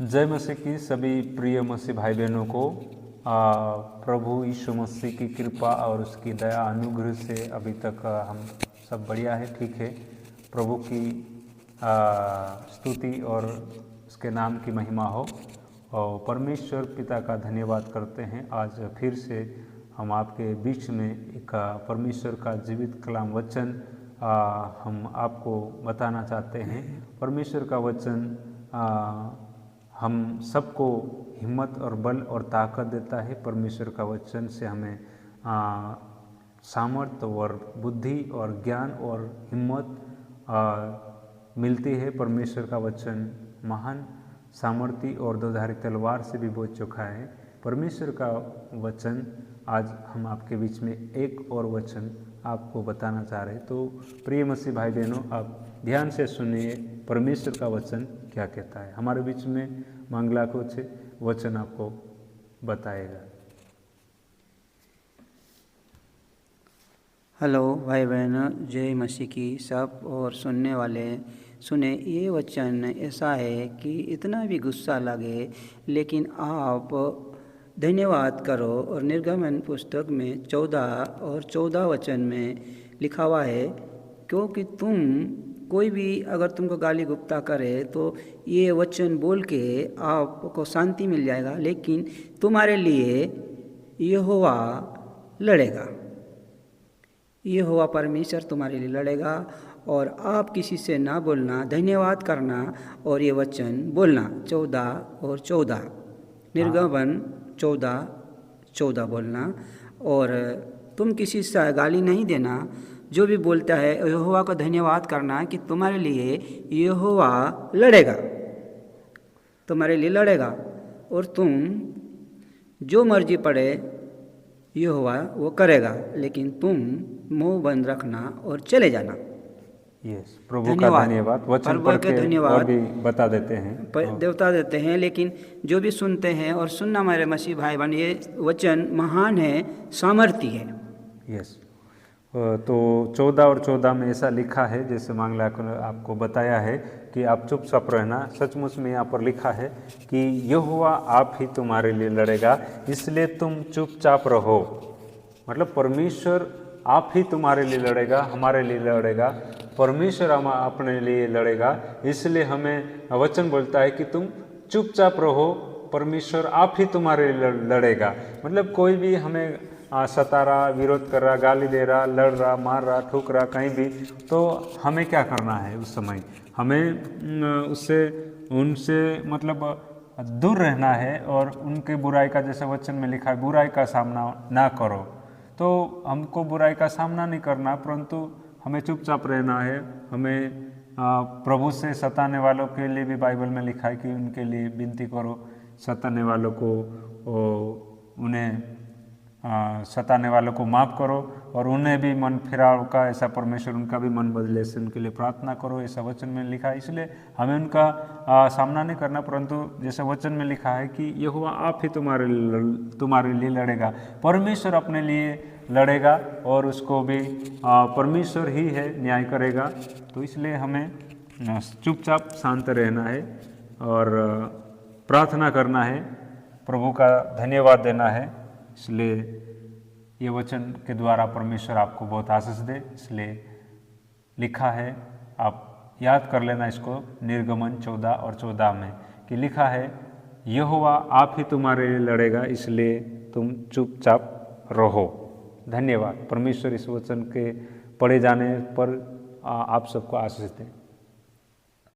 जय मसीह की सभी प्रिय मसीह भाई बहनों को प्रभु यीशु मसीह की कृपा और उसकी दया अनुग्रह से अभी तक हम सब बढ़िया है, ठीक है। प्रभु की स्तुति और उसके नाम की महिमा हो और परमेश्वर पिता का धन्यवाद करते हैं। आज फिर से हम आपके बीच में एक परमेश्वर का जीवित कलाम वचन हम आपको बताना चाहते हैं। परमेश्वर का वचन हम सबको हिम्मत और बल और ताकत देता है। परमेश्वर का वचन से हमें सामर्थ्य और बुद्धि और ज्ञान और हिम्मत मिलती है। परमेश्वर का वचन महान सामर्थ्य और दोधारी तलवार से भी बहुत चोखा है। परमेश्वर का वचन आज हम आपके बीच में एक और वचन आपको बताना चाह रहे हैं। तो प्रिय मसीह भाई बहनों, आप ध्यान से सुनिए परमेश्वर का वचन क्या कहता है। हमारे बीच में मंगला कुछ वचन आपको बताएगा। हेलो भाई बहनों, जय मसीह की सब और सुनने वाले सुने। ये वचन ऐसा है कि इतना भी गुस्सा लगे लेकिन आप धन्यवाद करो। और निर्गमन पुस्तक में 14 और 14 वचन में लिखा हुआ है, क्योंकि तुम कोई भी अगर तुमको गाली गुप्ता करे तो ये वचन बोल के आपको शांति मिल जाएगा, लेकिन तुम्हारे लिए यहोवा लड़ेगा। यहोवा परमेश्वर तुम्हारे लिए लड़ेगा और आप किसी से ना बोलना, धन्यवाद करना और ये वचन बोलना। 14 और 14 निर्गमन 14 बोलना। और तुम किसी से गाली नहीं देना। जो भी बोलता है यहोवा को धन्यवाद करना कि तुम्हारे लिए यहोवा लड़ेगा, तुम्हारे लिए लड़ेगा। और तुम जो मर्जी पड़े यहोवा वो करेगा, लेकिन तुम मुंह बंद रखना और चले जाना। यस, प्रभु का धन्यवाद। वचन पढ़ के धन्यवाद और भी बता देते हैं, देवता देते हैं। लेकिन जो भी सुनते हैं और सुनना हमारे मसीह भाई बहन, ये वचन महान है, सामर्थ्य है। यस, तो 14 और 14 में ऐसा लिखा है, जैसे मांगला ने आपको बताया है कि आप चुपचाप रहना। सचमुच में यहाँ पर लिखा है कि यहोवा आप ही तुम्हारे लिए लड़ेगा, इसलिए तुम चुपचाप रहो। मतलब परमेश्वर आप ही तुम्हारे लिए लड़ेगा, हमारे लिए लड़ेगा। परमेश्वर हम अपने लिए लड़ेगा, इसलिए हमें वचन बोलता है कि तुम चुपचाप रहो, परमेश्वर आप ही तुम्हारे लिए लड़ेगा। मतलब कोई भी हमें सता रहा, विरोध कर रहा, गाली दे रहा, लड़ रहा, मार रहा, ठोक रहा कहीं भी, तो हमें क्या करना है उस समय? हमें उनसे मतलब दूर रहना है और उनके बुराई का, जैसे वचन में लिखा है, बुराई का सामना ना करो। तो हमको बुराई का सामना नहीं करना, परंतु हमें चुपचाप रहना है। हमें प्रभु से सताने वालों के लिए भी बाइबल में लिखा है कि उनके लिए विनती करो, सताने वालों को उन्हें सताने वालों को माफ़ करो और उन्हें भी मन फिराव का, ऐसा परमेश्वर उनका भी मन बदले से उनके लिए प्रार्थना करो, ऐसा वचन में लिखा है। इसलिए हमें उनका सामना नहीं करना, परंतु जैसे वचन में लिखा है कि यहोवा आप ही तुम्हारे लिए लड़ेगा। परमेश्वर अपने लिए लड़ेगा और उसको भी परमेश्वर ही है न्याय करेगा। तो इसलिए हमें चुपचाप शांत रहना है और प्रार्थना करना है, प्रभु का धन्यवाद देना है। इसलिए ये वचन के द्वारा परमेश्वर आपको बहुत आशीष दे। इसलिए लिखा है, आप याद कर लेना इसको, निर्गमन 14 और 14 में कि लिखा है यहोवा आप ही तुम्हारे लिए लड़ेगा, इसलिए तुम चुपचाप रहो। धन्यवाद। परमेश्वर इस वचन के पढ़े जाने पर आप सबको आशीष दें।